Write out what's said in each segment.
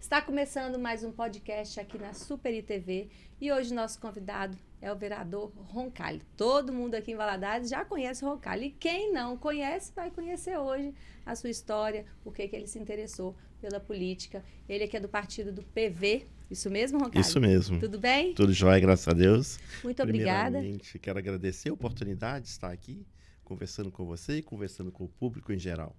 Está começando mais um podcast aqui na Super ITV e hoje nosso convidado é o vereador Roncalli. Todo mundo aqui em Valadares já conhece o Roncalli e quem não conhece vai conhecer hoje a sua história, o que ele se interessou pela política. Ele aqui é do partido do PV, isso mesmo, Roncalli? Isso mesmo. Tudo bem? Tudo jóia, graças a Deus. Muito obrigada. Primeiramente, quero agradecer a oportunidade de estar aqui conversando com você e conversando com o público em geral.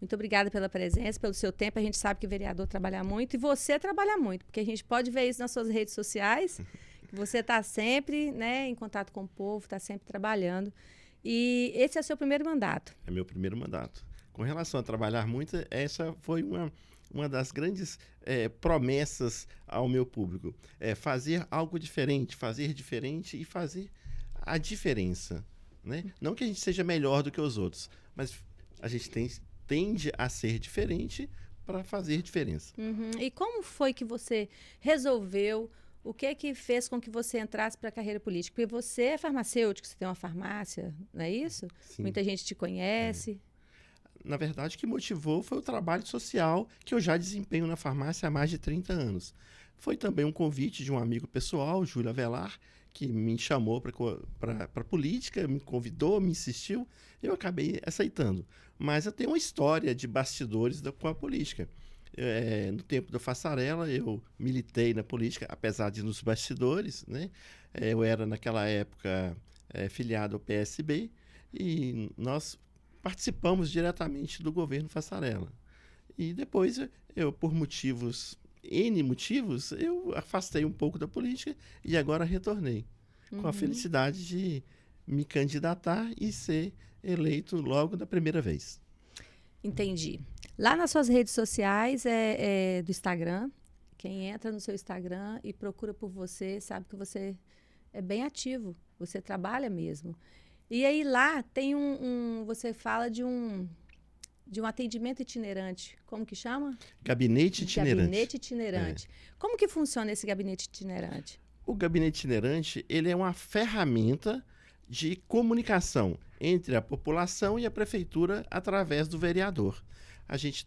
Muito obrigada pela presença, pelo seu tempo. A gente sabe que o vereador trabalha muito e você trabalha muito, porque a gente pode ver isso nas suas redes sociais, que você está sempre, né, em contato com o povo, está sempre trabalhando. E esse é o seu primeiro mandato. É meu primeiro mandato. Com relação a trabalhar muito, essa foi uma das grandes promessas ao meu público. Fazer algo diferente, e fazer a diferença. Né? Não que a gente seja melhor do que os outros, mas a gente tende a ser diferente para fazer diferença. Uhum. E como foi que você resolveu, o que fez com que você entrasse para a carreira política? Porque você é farmacêutico, você tem uma farmácia, não é isso? Sim. Muita gente te conhece. Na verdade, o que motivou foi o trabalho social que eu já desempenho na farmácia há mais de 30 anos. Foi também um convite de um amigo pessoal, Júlio Avelar, que me chamou para a política, me convidou, me insistiu, eu acabei aceitando. Mas eu tenho uma história de bastidores com a política. No tempo da Fassarella, eu militei na política, apesar de nos bastidores, né? Eu era, naquela época, filiado ao PSB e nós participamos diretamente do governo Fassarella. E depois, por N motivos, eu afastei um pouco da política e agora retornei. Com a felicidade de me candidatar e ser eleito logo da primeira vez. Entendi. Lá nas suas redes sociais do Instagram, quem entra no seu Instagram e procura por você, sabe que você é bem ativo, você trabalha mesmo. E aí lá tem você fala de um atendimento itinerante. Como que chama? Gabinete itinerante. Gabinete itinerante. Como que funciona esse gabinete itinerante? O gabinete itinerante, ele é uma ferramenta de comunicação entre a população e a prefeitura através do vereador.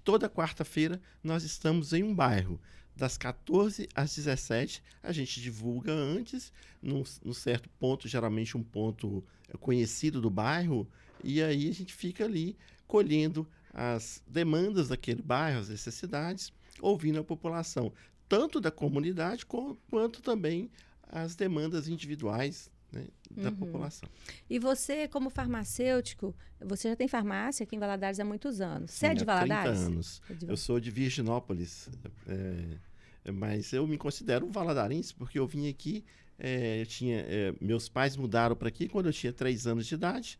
Toda quarta-feira, nós estamos em um bairro. Das 14 às 17, a gente divulga antes, num certo ponto, geralmente um ponto conhecido do bairro, e aí a gente fica ali colhendo as demandas daquele bairro, as necessidades, ouvindo a população, tanto da comunidade quanto também as demandas individuais, né, da população. E você, como farmacêutico, você já tem farmácia aqui em Valadares há muitos anos. Você Sim, é de Valadares? 30 anos. Eu sou de Virginópolis, mas eu me considero um valadarense porque eu vim aqui, meus pais mudaram para aqui quando eu tinha 3 anos de idade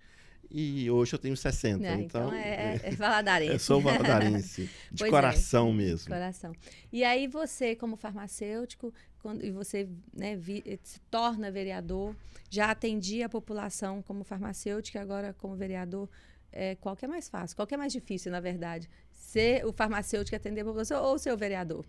e hoje eu tenho 60. Então é valadarense. Eu sou valadarense, de coração mesmo. De coração. E aí você, como farmacêutico, e você, né, se torna vereador, já atendia a população como farmacêutico e agora como vereador. Qual que é mais fácil? Qual que é mais difícil, na verdade? Ser o farmacêutico atender a população ou ser o vereador?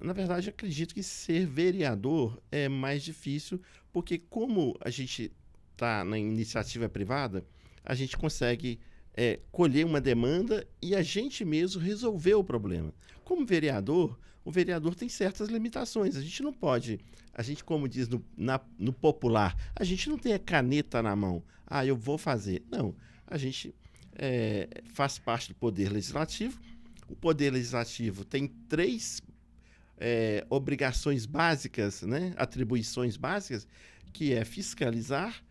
Na verdade, eu acredito que ser vereador é mais difícil, porque como a gente está na iniciativa privada, a gente consegue colher uma demanda e a gente mesmo resolver o problema. Como vereador, o vereador tem certas limitações. A gente não pode, como diz no popular, a gente não tem a caneta na mão. Eu vou fazer. Não, a gente faz parte do Poder Legislativo. O Poder Legislativo tem 3 obrigações básicas, né? Atribuições básicas, que é fiscalizar,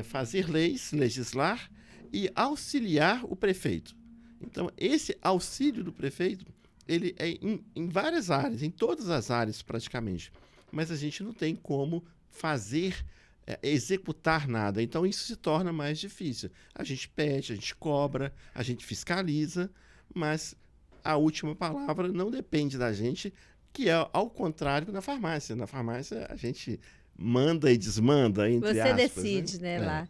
fazer leis, legislar e auxiliar o prefeito. Então, esse auxílio do prefeito, ele é em várias áreas, em todas as áreas praticamente, mas a gente não tem como executar nada. Então, isso se torna mais difícil. A gente pede, a gente cobra, a gente fiscaliza, mas a última palavra não depende da gente, que é ao contrário da farmácia. Na farmácia, a gente manda e desmanda, entre aspas. Você decide, né, lá.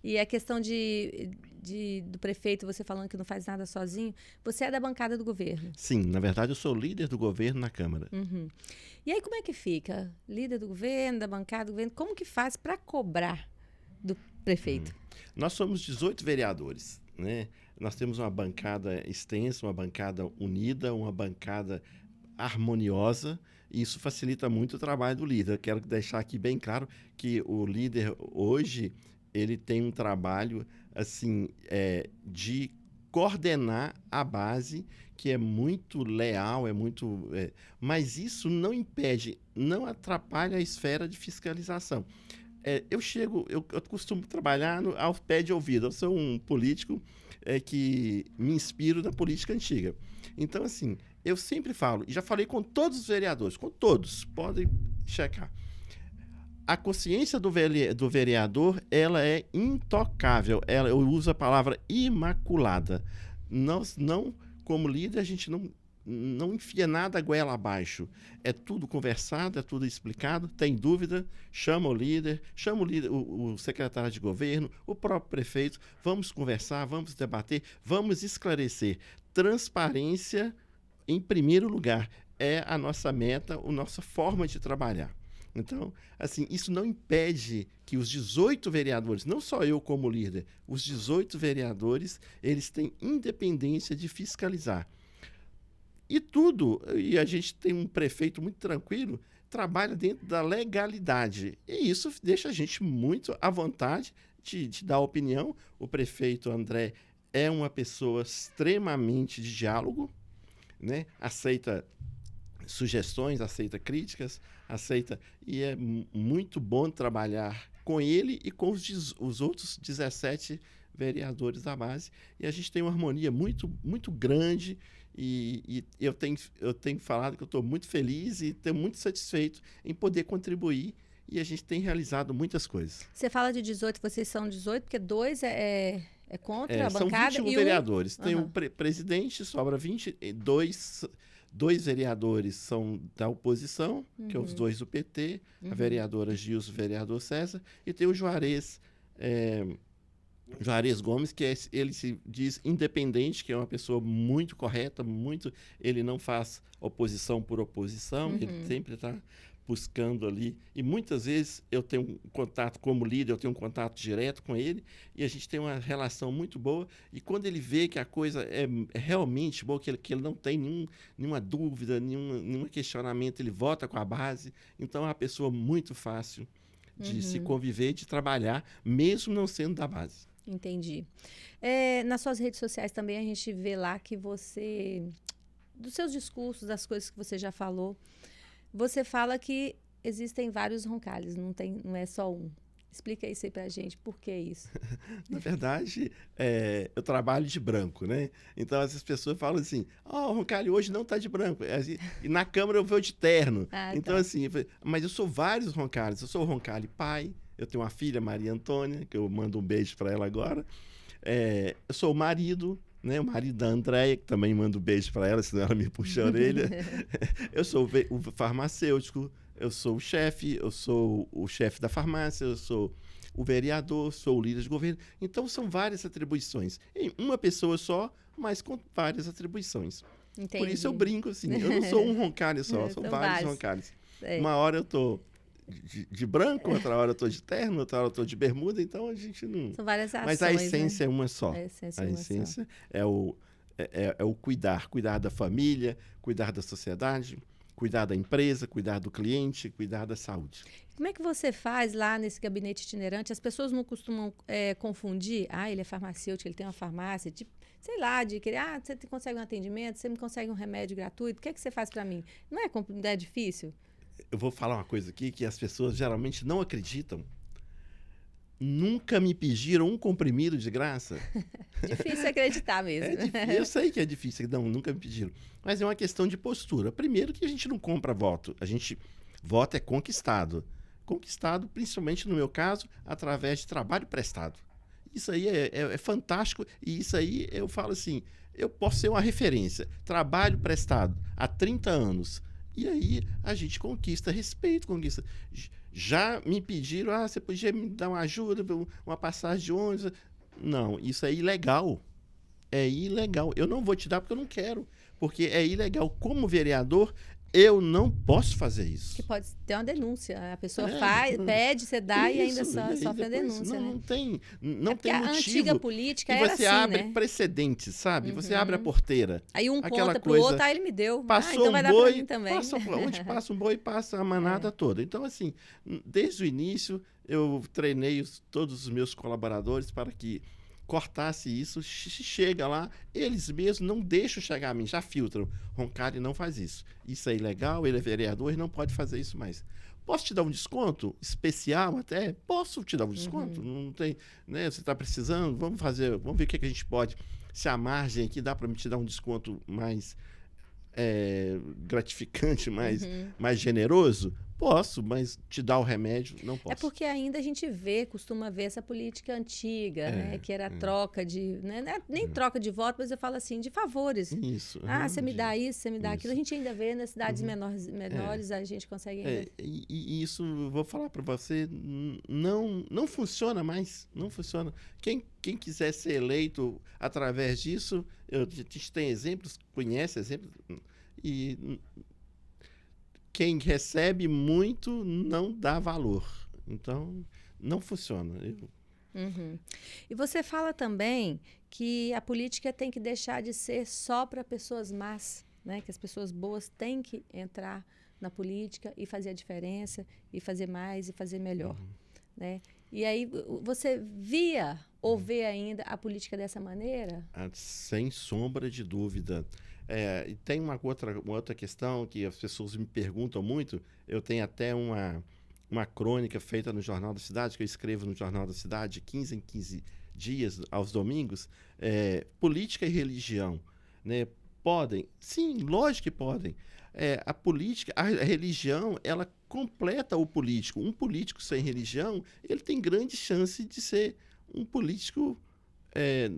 E a questão do prefeito, você falando que não faz nada sozinho, você é da bancada do governo? Sim, na verdade eu sou líder do governo na Câmara. E aí como é que fica? Líder do governo, da bancada do governo, como que faz para cobrar do prefeito? Nós somos 18 vereadores, né? Nós temos uma bancada extensa, uma bancada unida, uma bancada harmoniosa, e isso facilita muito o trabalho do líder. Eu quero deixar aqui bem claro que o líder hoje ele tem um trabalho assim de coordenar a base, que é muito leal, mas isso não impede, não atrapalha a esfera de fiscalização. Eu costumo trabalhar ao pé de ouvido. Eu sou um político que me inspiro na política antiga. Então, assim, eu sempre falo, e já falei com todos os vereadores, com todos, podem checar. A consciência do vereador, ela é intocável. Eu uso a palavra imaculada. Nós não, como líder, a gente não enfia nada a goela abaixo. É tudo conversado, é tudo explicado. Tem dúvida, chama o líder, o secretário de governo, o próprio prefeito. Vamos conversar, vamos debater, vamos esclarecer. Transparência, em primeiro lugar, é a nossa meta, a nossa forma de trabalhar. Então, assim, isso não impede que os 18 vereadores, não só eu como líder, os 18 vereadores, eles têm independência de fiscalizar. E a gente tem um prefeito muito tranquilo, trabalha dentro da legalidade. E isso deixa a gente muito à vontade de dar opinião. O prefeito André é uma pessoa extremamente de diálogo, né? Aceita sugestões, aceita críticas, e é muito bom trabalhar com ele e com os outros 17 vereadores da base. E a gente tem uma harmonia muito, muito grande. E eu tenho falado que eu estou muito feliz e estou muito satisfeito em poder contribuir, e a gente tem realizado muitas coisas. Você fala de 18, vocês são 18, porque 2 é contra a bancada. São 21 vereadores. Tem o presidente, sobra 22. Dois vereadores são da oposição, que é os 2 do PT, a vereadora Gilson, o vereador César, e tem o Juarez Gomes, que ele se diz independente, que é uma pessoa muito correta, ele não faz oposição por oposição, ele sempre está buscando ali, e muitas vezes eu tenho um contato como líder, eu tenho um contato direto com ele, e a gente tem uma relação muito boa, e quando ele vê que a coisa é realmente boa, que ele não tem nenhuma dúvida, nenhum questionamento, ele vota com a base. Então é uma pessoa muito fácil de se conviver, de trabalhar, mesmo não sendo da base. Entendi. Nas suas redes sociais também a gente vê lá que você, dos seus discursos, das coisas que você já falou, você fala que existem vários Roncalhos, não é só um. Explica isso aí pra gente, por que isso? Na verdade, eu trabalho de branco, né? Então, as pessoas falam assim, o Roncalho hoje não tá de branco. E na Câmara eu vou de terno. Então, assim, mas eu sou vários Roncalhos. Eu sou o Roncalho pai, eu tenho uma filha, Maria Antônia, que eu mando um beijo para ela agora. Eu sou o marido, né? O marido da Andréia, que também manda um beijo para ela, senão ela me puxa a orelha. Eu sou o farmacêutico, eu sou o chefe, eu sou o chefe da farmácia, eu sou o vereador, sou o líder de governo. Então, são várias atribuições. Em uma pessoa só, mas com várias atribuições. Entendi. Por isso eu brinco assim, eu não sou um Roncalho só, são vários Roncalhos. Uma hora eu tô de branco, outra hora eu tô de terno, outra hora eu tô de bermuda, então a gente não... São várias ações, mas a essência, né? É uma só. A essência é o cuidar da família, cuidar da sociedade, cuidar da empresa, cuidar do cliente, cuidar da saúde. Como é que você faz lá nesse gabinete itinerante? As pessoas não costumam confundir? Ele é farmacêutico, ele tem uma farmácia, tipo, sei lá, de querer, você consegue um atendimento, você me consegue um remédio gratuito, o que é que você faz para mim? Não é difícil? Eu vou falar uma coisa aqui que as pessoas geralmente não acreditam. Nunca me pediram um comprimido de graça. Difícil acreditar mesmo. Eu sei que é difícil, nunca me pediram. Mas é uma questão de postura. Primeiro que a gente não compra voto. Voto é conquistado. Conquistado, principalmente no meu caso, através de trabalho prestado. Isso aí é fantástico, e isso aí eu falo assim, eu posso ser uma referência. Trabalho prestado há 30 anos. E aí a gente conquista respeito, conquista... Já me pediram, você podia me dar uma ajuda, uma passagem de ônibus? Não, isso é ilegal. É ilegal. Eu não vou te dar porque eu não quero. Porque é ilegal. Como vereador, eu não posso fazer isso. Que pode ter uma denúncia. A pessoa É, pede, você dá e ainda isso, só e aí sofre a depois denúncia, né? não Porque tem a antiga motivo. política E era você assim, abre né? precedentes, sabe? Você abre a porteira. Aí um Aquela conta pro outro, coisa, ele me deu. passou Então um vai dar para mim boi, também. onde passa um boi, passa a manada toda. Então, assim, desde o início, eu treinei todos os meus colaboradores para que cortasse isso, chega lá, eles mesmos não deixam chegar a mim, já filtram. Roncalli não faz isso. Isso é ilegal, ele é vereador, ele não pode fazer isso mais. Posso te dar um desconto especial até? Posso te dar um desconto? Não tem, né? Você está precisando? Vamos ver o que a gente pode. Se a margem aqui dá para me te dar um desconto mais gratificante, mais generoso? Posso, mas te dar o remédio, não posso. É porque ainda a gente costuma ver essa política antiga, né? Que era a troca de... Né? Nem troca de voto, mas eu falo assim, de favores. Isso. Você me dá isso, você me dá aquilo. A gente ainda vê nas cidades menores, a gente consegue ainda... E isso, vou falar para você, não funciona mais. Não funciona. Quem quiser ser eleito através disso, a gente tem exemplos, conhece exemplos, e quem recebe muito não dá valor. Então, não funciona. E você fala também que a política tem que deixar de ser só para pessoas más, né? Que as pessoas boas têm que entrar na política e fazer a diferença, e fazer mais, e fazer melhor. Né? E aí, você via ou vê ainda a política dessa maneira? Sem sombra de dúvida. E tem uma outra questão que as pessoas me perguntam muito. Eu tenho até uma crônica feita no Jornal da Cidade, que eu escrevo no Jornal da Cidade, de 15 em 15 dias, aos domingos. Política e religião, né? Podem? Sim, lógico que podem. A política, a religião, ela completa o político. Um político sem religião, ele tem grande chance de ser um político...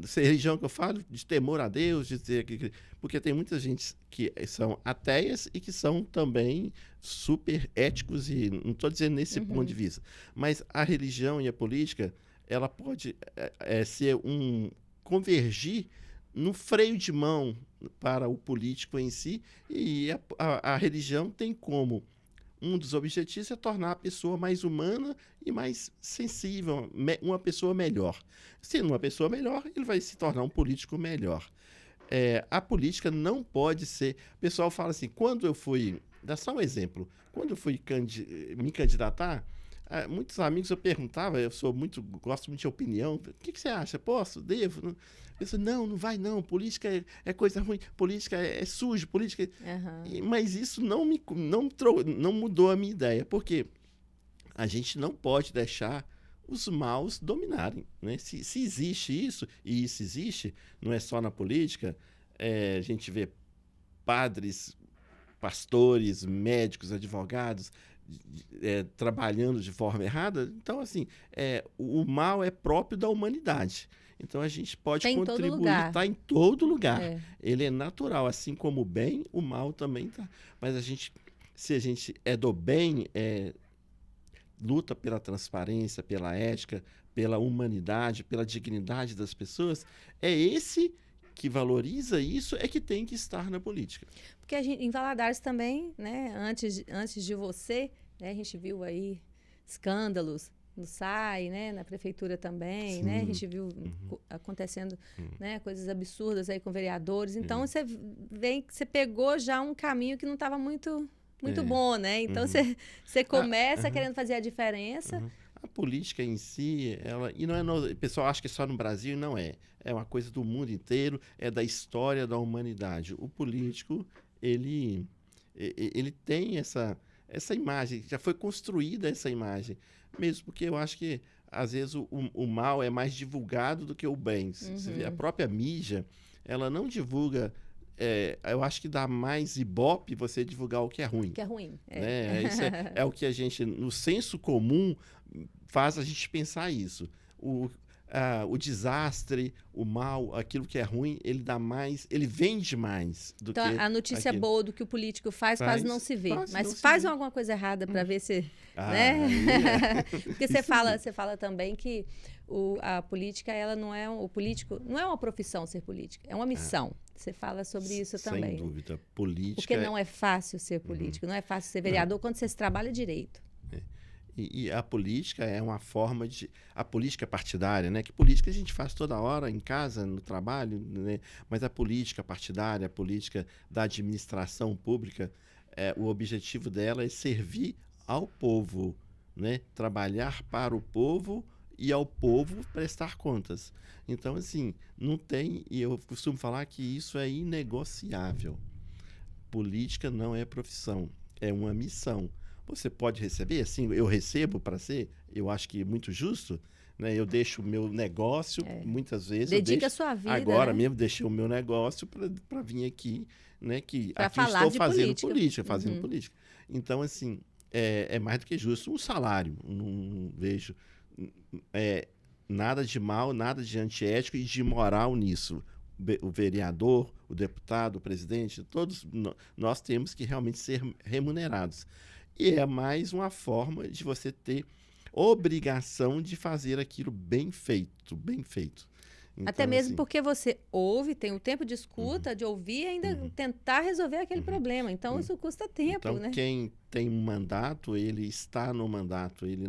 ser religião que eu falo, de temor a Deus, porque tem muita gente que são ateias e que são também super éticos, e não estou dizendo nesse ponto de vista, mas a religião e a política, ela pode ser convergir no freio de mão para o político em si, e a religião tem como um dos objetivos é tornar a pessoa mais humana e mais sensível, uma pessoa melhor. Sendo uma pessoa melhor, ele vai se tornar um político melhor. A política não pode ser... O pessoal fala assim, quando eu fui... Dá só um exemplo. Quando eu fui me candidatar, muitos amigos eu perguntava, gosto muito de opinião, o que você acha? Posso? Devo? Não? Eu disse, não vai não, política é coisa ruim, política é sujo, política... Mas isso não mudou a minha ideia, porque a gente não pode deixar os maus dominarem, né? Se existe isso, e isso existe, não é só na política, a gente vê padres, pastores, médicos, advogados trabalhando de forma errada. Então, assim, o mal é próprio da humanidade. Então, a gente pode contribuir, está em todo lugar. Ele é natural, assim como o bem, o mal também está. Mas se a gente é do bem, luta pela transparência, pela ética, pela humanidade, pela dignidade das pessoas, esse que valoriza isso que tem que estar na política. Porque em Valadares também, né, antes de você, né, a gente viu aí escândalos no SAI, né, na prefeitura também, Sim. né, a gente viu acontecendo né, coisas absurdas aí com vereadores. Então, você pegou já um caminho que não estava muito bom, né? Então, você começa querendo fazer a diferença. A política em si, e não o pessoal acha que é só no Brasil, não é. É uma coisa do mundo inteiro, é da história da humanidade. O político, ele tem essa imagem, já foi construída essa imagem, mesmo porque eu acho que, às vezes, o mal é mais divulgado do que o bem. Você vê, a própria mídia, ela não divulga... eu acho que dá mais ibope você divulgar o que é ruim. Que é ruim. Né? Isso é o que a gente, no senso comum, faz a gente pensar isso. o desastre, o mal, aquilo que é ruim, ele dá mais, ele vende mais do Então, que a notícia aquilo. boa do que o político faz quase não se vê. Quase Mas não se faz vê. alguma coisa errada para ver se... Aí né? é. Porque Isso você fala também que a política, ela não é... O político não é uma profissão ser político, é uma missão. Você fala sobre isso também. Sem dúvida. Política... Porque não é fácil ser político, não é fácil ser vereador quando você trabalha direito. E a política é uma forma de... A política partidária, né? Que política a gente faz toda hora, em casa, no trabalho, né? Mas a política partidária, a política da administração pública, o objetivo dela é servir ao povo, né? Trabalhar para o povo e ao povo prestar contas. Então, assim, não tem... E eu costumo falar que isso é inegociável. Política não é profissão, é uma missão. Você pode receber, assim, eu recebo para ser, eu acho que é muito justo, né? Eu deixo o meu negócio, muitas vezes. Dedica a sua vida. Agora né? mesmo, deixei o meu negócio para vir aqui, né? Que pra aqui falar estou de fazendo política. fazendo política. Então, assim, é mais do que justo. Um salário, não vejo nada de mal, nada de antiético e de moral nisso. O vereador, o deputado, o presidente, todos nós temos que realmente ser remunerados. E é mais uma forma de você ter obrigação de fazer aquilo bem feito, bem feito. Então, Até mesmo assim, porque você ouve, tem o tempo de escuta, de ouvir e ainda tentar resolver aquele problema. Então, isso custa tempo, então, né? quem tem um mandato, ele está no mandato, ele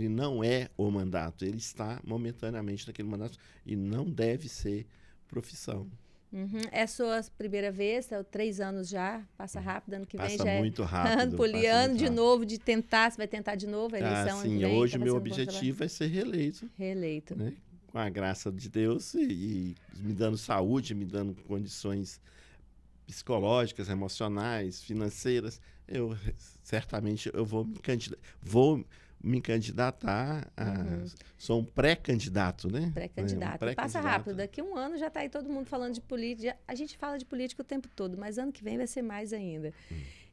não é o mandato, ele está momentaneamente naquele mandato e não deve ser profissão. É a sua primeira vez, 3 anos já, passa rápido, ano que vem Passa já muito é rápido. ano poliano de novo, de tentar, você vai tentar de novo a eleição ano Sim, que vem? hoje tá meu sendo bom trabalho? objetivo é ser reeleito. Reeleito. Né? Com a graça de Deus e me dando saúde, me dando condições psicológicas, emocionais, financeiras, certamente eu vou me candidatar sou um pré-candidato, né? Pré-candidato. Passa rápido, daqui a um ano já está aí todo mundo falando de política. A gente fala de política o tempo todo, mas ano que vem vai ser mais ainda.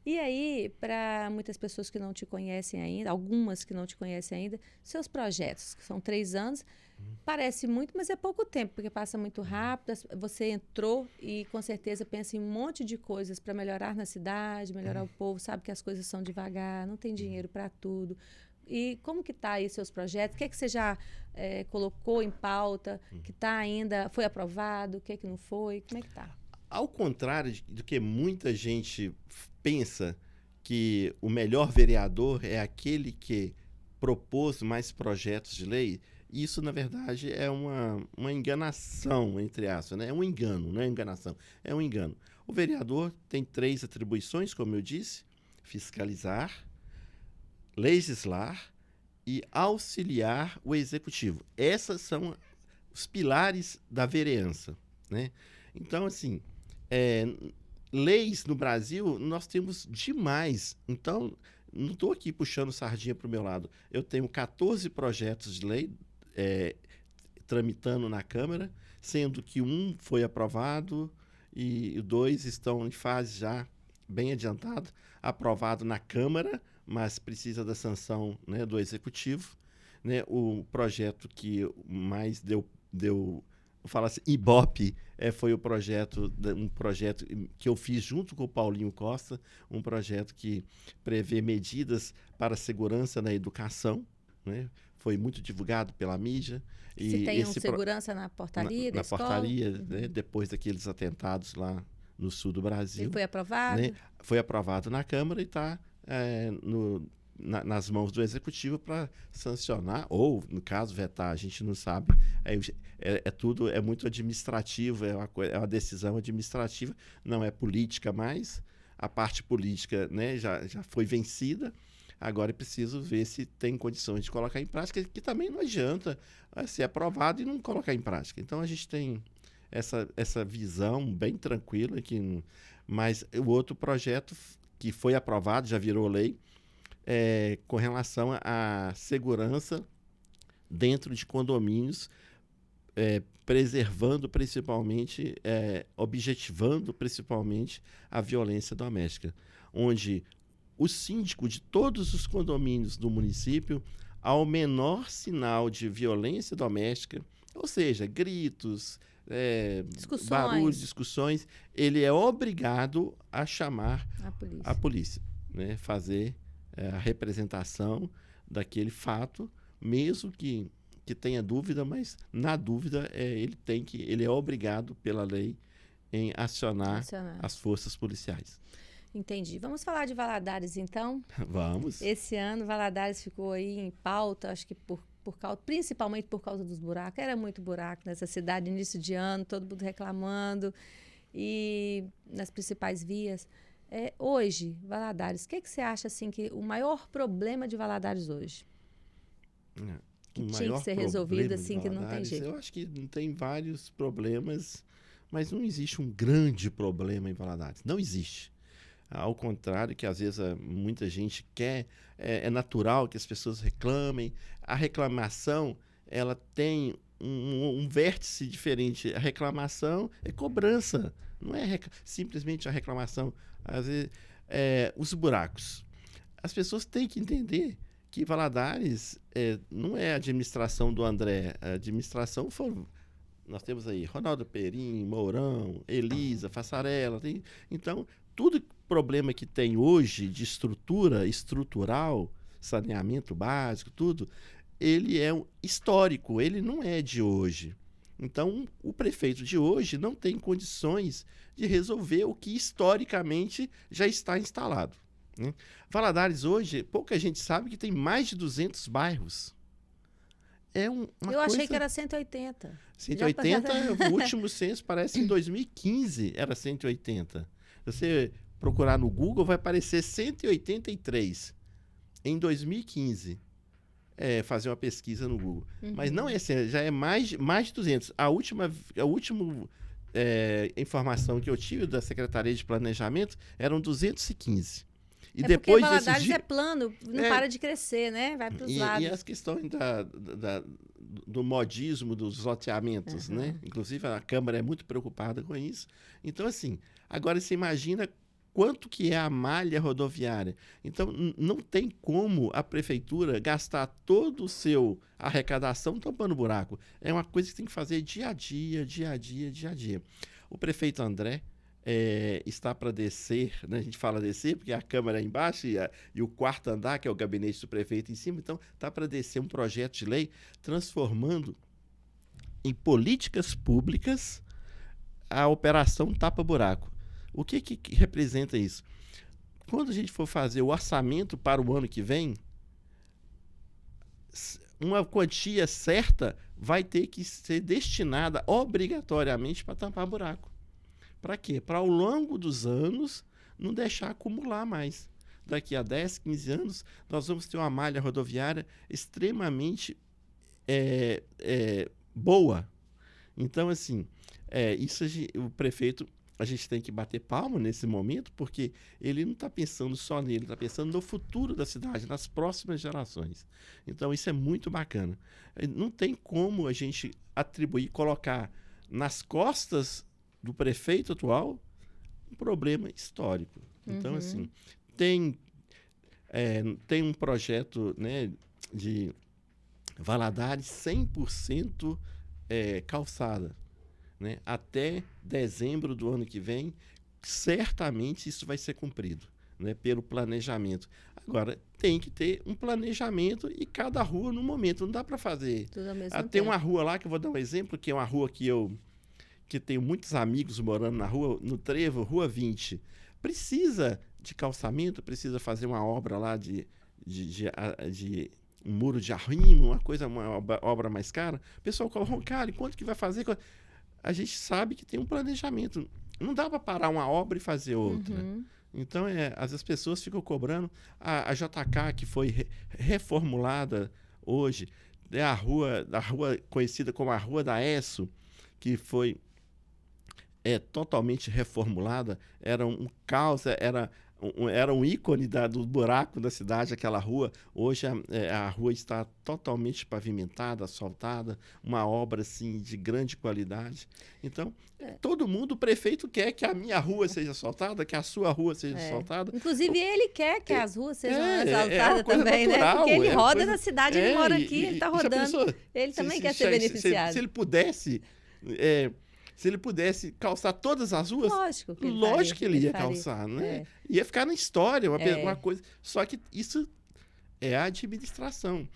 E aí, para muitas pessoas que não te conhecem ainda, algumas que não te conhecem ainda, seus projetos, que são 3 anos, parece muito, mas é pouco tempo, porque passa muito rápido. Você entrou e com certeza pensa em um monte de coisas para melhorar na cidade, melhorar o povo, sabe que as coisas são devagar, não tem dinheiro para tudo. E como que está aí seus projetos? O que é que você já colocou em pauta, que está ainda, foi aprovado, o que é que não foi? Como é que está? Ao contrário do que muita gente pensa, que o melhor vereador é aquele que propôs mais projetos de lei, isso, na verdade, é uma enganação, entre aspas, né? É um engano, não é enganação, é um engano. O vereador tem 3 atribuições, como eu disse: fiscalizar, legislar e auxiliar o executivo. Essas são os pilares da vereança, né? Então, assim, leis no Brasil nós temos demais. Então, não estou aqui puxando sardinha para o meu lado. Eu tenho 14 projetos de lei tramitando na Câmara, sendo que um foi aprovado e 2 estão em fase já bem adiantada, aprovado na Câmara, mas precisa da sanção, né, do Executivo. Né? O projeto que mais deu fala assim, Ibope, foi um projeto que eu fiz junto com o Paulinho Costa, um projeto que prevê medidas para a segurança na educação, né? Foi muito divulgado pela mídia. Se tem segurança na portaria da escola? Na portaria, né? Depois daqueles atentados lá no sul do Brasil. E foi aprovado? Né? Foi aprovado na Câmara e está nas mãos do Executivo para sancionar, ou, no caso, vetar, a gente não sabe. Tudo é muito administrativo, é uma decisão administrativa, não é política mais. A parte política, né, já foi vencida. Agora é preciso ver se tem condições de colocar em prática, que também não adianta ser aprovado e não colocar em prática. Então, a gente tem essa visão bem tranquila, mas o outro projeto que foi aprovado, já virou lei, com relação à segurança dentro de condomínios, preservando principalmente, objetivando principalmente a violência doméstica, onde o síndico de todos os condomínios do município, ao menor sinal de violência doméstica, ou seja, gritos, barulhos, discussões, ele é obrigado a chamar a polícia, né? Fazer a representação daquele fato, mesmo que tenha dúvida, mas na dúvida ele é obrigado pela lei em acionar as forças policiais. Entendi. Vamos falar de Valadares, então? Vamos. Esse ano, Valadares ficou aí em pauta, acho que principalmente por causa dos buracos. Era muito buraco nessa cidade, início de ano, todo mundo reclamando. E nas principais vias. Hoje, Valadares, o que você acha assim, que o maior problema de Valadares hoje? Que tinha que ser resolvido assim, que não tem jeito. Eu acho que tem vários problemas, mas não existe um grande problema em Valadares. Não existe. Ao contrário, que às vezes muita gente quer, é natural que as pessoas reclamem. A reclamação, ela tem um vértice diferente. A reclamação é cobrança, não é simplesmente a reclamação. Às vezes, os buracos. As pessoas têm que entender que Valadares não é a administração do André. A administração nós temos aí Ronaldo Perim, Mourão, Elisa, Fassarella. Então, todo problema que tem hoje de estrutural, saneamento básico, tudo, ele é histórico, ele não é de hoje. Então, o prefeito de hoje não tem condições de resolver o que historicamente já está instalado, né? Valadares hoje, pouca gente sabe que tem mais de 200 bairros. Eu achei que era 180. 180, o último censo parece em 2015 era 180. Você procurar no Google, vai aparecer 183 em 2015. Fazer uma pesquisa no Google. Mas não é assim, já é mais de 200. A última informação que eu tive da Secretaria de Planejamento eram 215. E depois porque Valadares é plano, não para de crescer, né? Vai para os lados. E as questões do modismo dos loteamentos, né? Inclusive, a Câmara é muito preocupada com isso. Então, assim, agora você imagina quanto que é a malha rodoviária. Então, não tem como a prefeitura gastar todo o seu arrecadação tampando buraco. É uma coisa que tem que fazer dia a dia, dia a dia, dia a dia. O prefeito André está para descer, né? A gente fala descer porque a Câmara é embaixo e o quarto andar, que é o gabinete do prefeito em cima. Então, está para descer um projeto de lei transformando em políticas públicas a operação tapa-buraco. O que representa isso? Quando a gente for fazer o orçamento para o ano que vem, uma quantia certa vai ter que ser destinada obrigatoriamente para tampar buraco. Para quê? Para ao longo dos anos não deixar acumular mais. Daqui a 10, 15 anos, nós vamos ter uma malha rodoviária extremamente boa. Então, assim, isso o prefeito, a gente tem que bater palma nesse momento, porque ele não está pensando só nele, ele está pensando no futuro da cidade, nas próximas gerações. Então, isso é muito bacana. Não tem como a gente colocar nas costas do prefeito atual um problema histórico. Então, assim, tem um projeto, né, de Valadares 100% calçada, né? Até dezembro do ano que vem, certamente isso vai ser cumprido, né, pelo planejamento. Agora, tem que ter um planejamento e cada rua no momento. Não dá para fazer. Tudo ao mesmo tempo. Tem uma rua lá, que eu vou dar um exemplo, que é uma rua que tenho muitos amigos morando na rua, no Trevo, Rua 20. Precisa de calçamento, precisa fazer uma obra lá de um muro de arrimo, uma obra mais cara. O pessoal coloca, cara, quanto que vai fazer? A gente sabe que tem um planejamento. Não dá para parar uma obra e fazer outra. Então, as pessoas ficam cobrando. A JK, que foi reformulada hoje, a rua conhecida como a Rua da Esso, que foi totalmente reformulada, era um caos, era era um ícone do buraco da cidade, aquela rua. Hoje a rua está totalmente pavimentada, asfaltada, uma obra assim de grande qualidade. Então, todo mundo, o prefeito quer que a minha rua seja asfaltada, que a sua rua seja asfaltada. Inclusive, ele quer que as ruas sejam asfaltadas uma coisa também, natural, né? Porque ele roda coisa... na cidade, ele mora aqui, ele está rodando. Pensou, ele também quer ser beneficiado. Se ele pudesse... se ele pudesse calçar todas as ruas, lógico que ele ia calçar, né? Ia ficar na história, uma coisa. Só que isso é a administração.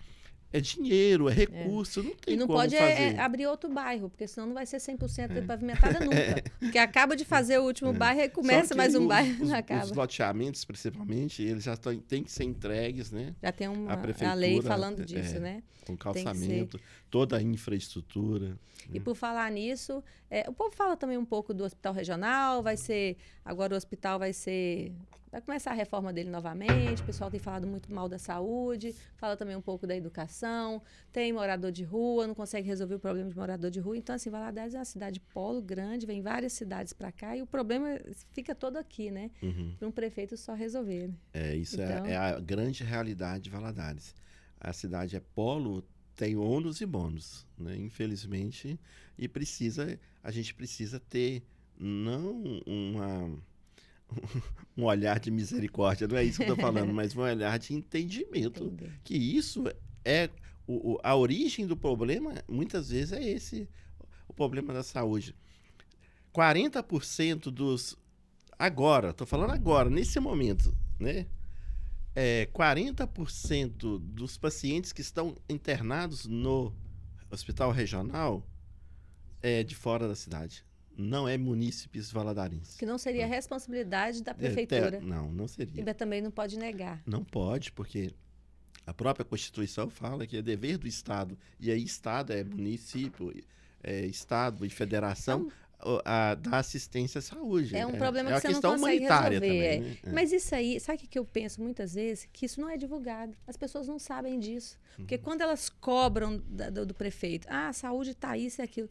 É dinheiro, é recurso, não tem como fazer. E não pode abrir outro bairro, porque senão não vai ser 100% pavimentada nunca. Porque acaba de fazer o último bairro e começa mais um bairro e não acaba. Os loteamentos, principalmente, eles já têm que ser entregues, né? Já tem a lei falando disso, né? Com calçamento, toda a infraestrutura. E por falar nisso, o povo fala também um pouco do hospital regional, agora o hospital vai começar a reforma dele novamente, o pessoal tem falado muito mal da saúde, fala também um pouco da educação, tem morador de rua, não consegue resolver o problema de morador de rua. Então, assim, Valadares é uma cidade polo grande, vem várias cidades para cá e o problema fica todo aqui, né? Para um prefeito só resolver. Né? Isso é a grande realidade de Valadares. A cidade é polo, tem ônus e bônus, né? Infelizmente, e a gente precisa ter não um olhar de misericórdia, não é isso que eu estou falando, mas um olhar de entendimento. Que isso a origem do problema, muitas vezes, é esse, o problema da saúde. 40% estou falando agora, nesse momento, né? 40% dos pacientes que estão internados no hospital regional é de fora da cidade. Não é munícipes valadarenses. Que não seria responsabilidade da prefeitura. Não seria. E também não pode negar. Não pode, porque a própria Constituição fala que é dever do Estado. E aí Estado é município, Estado e federação... da assistência à saúde. É um problema que você não consegue resolver. Também, né? Mas isso aí, sabe o que eu penso muitas vezes? Que isso não é divulgado. As pessoas não sabem disso. Porque quando elas cobram do prefeito, a saúde está isso e aquilo.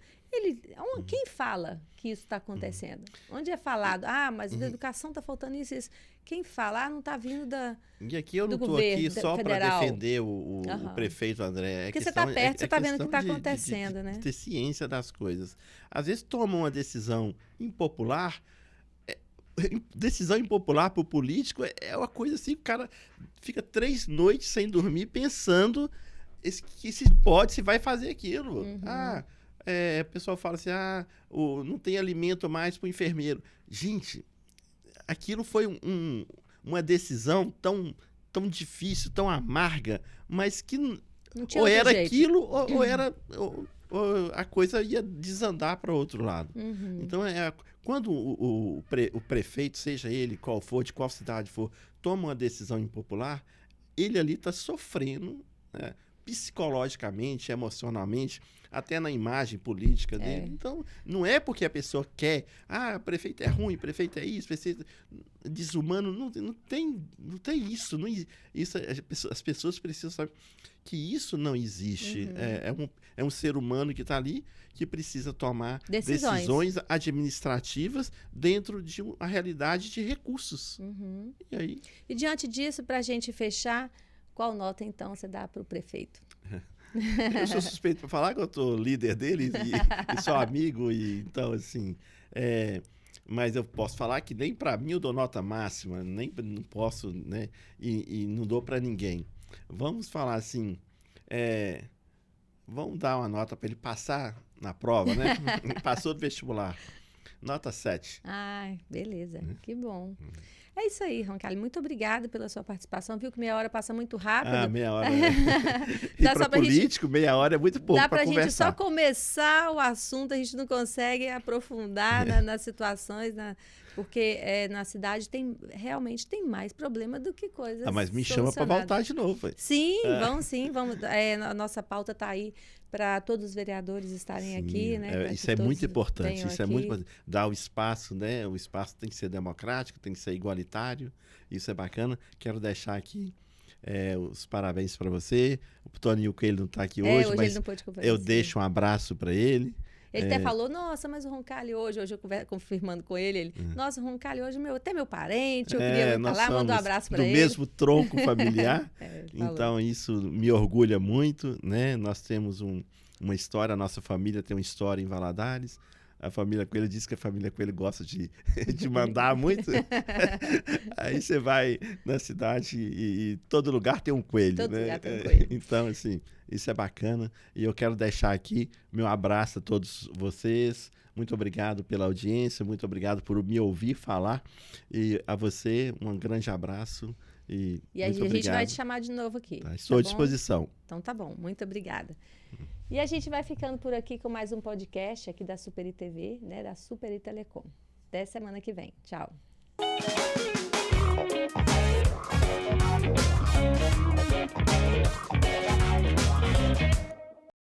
Quem fala que isso está acontecendo? Onde é falado? Mas da educação está faltando isso e isso. Quem fala? Não está vindo E aqui eu não estou aqui só para defender o prefeito André. Porque você está perto, você está vendo o que está acontecendo, né? De ter ciência das coisas. Às vezes tomam uma decisão impopular. Decisão impopular para o político é uma coisa assim, o cara fica 3 noites sem dormir pensando que se vai fazer aquilo. O pessoal fala assim, não tem alimento mais para o enfermeiro. Gente, aquilo foi uma decisão tão difícil, tão amarga, mas que ou era jeito. Aquilo ou era... Ou a coisa ia desandar para outro lado. Então, quando o prefeito, seja ele qual for, de qual cidade for, toma uma decisão impopular, ele ali está sofrendo, né, psicologicamente, emocionalmente, até na imagem política dele. Então, não é porque a pessoa quer, prefeito é ruim, prefeito é isso, prefeito é desumano, não tem isso. As pessoas precisam saber que isso não existe. É um ser humano que está ali, que precisa tomar decisões administrativas dentro de uma realidade de recursos. E diante disso, para a gente fechar, qual nota, então, você dá para o prefeito? Eu sou suspeito para falar que eu estou líder dele e sou amigo, então, assim... mas eu posso falar que nem para mim eu dou nota máxima, não posso, né? E não dou para ninguém. Vamos falar assim... vamos dar uma nota para ele passar na prova, né? Passou do vestibular. Nota 7. Beleza. Que bom. É isso aí, Roncalli. Muito obrigada pela sua participação. Viu que meia hora passa muito rápido. Meia hora. E para político, meia hora é muito pouco para conversar. Dá para a gente só começar o assunto, a gente não consegue aprofundar nas situações, porque na cidade realmente tem mais problema do que coisas mas me chama para voltar de novo. Sim, vamos. A nossa pauta está aí para todos os vereadores estarem aqui, né? Isso é muito importante. Isso é muito importante. Dar o espaço, né? O espaço tem que ser democrático, tem que ser igualitário. Isso é bacana. Quero deixar aqui os parabéns para você. O Toninho Coelho não está aqui hoje, mas ele não pôde eu deixo um abraço para ele. Ele até falou, nossa, mas o Roncalli hoje eu confirmando com ele, nossa, o Roncalli hoje até meu parente, eu queria estar lá, mandou um abraço para ele. Do mesmo tronco familiar, Falou. Então isso me orgulha muito, né? Nós temos uma história, a nossa família tem uma história em Valadares. A família Coelho diz que a família Coelho gosta de mandar muito. Aí você vai na cidade e todo lugar tem um coelho, todo né? Lugar tem um coelho. Então, assim, isso é bacana. E eu quero deixar aqui meu abraço a todos vocês. Muito obrigado pela audiência, muito obrigado por me ouvir falar. E a você, um grande abraço. E a gente vai te chamar de novo aqui. Tá, estou à disposição. Então tá bom, muito obrigada. E a gente vai ficando por aqui com mais um podcast aqui da Superi TV, né, da Superi Telecom. Até semana que vem. Tchau.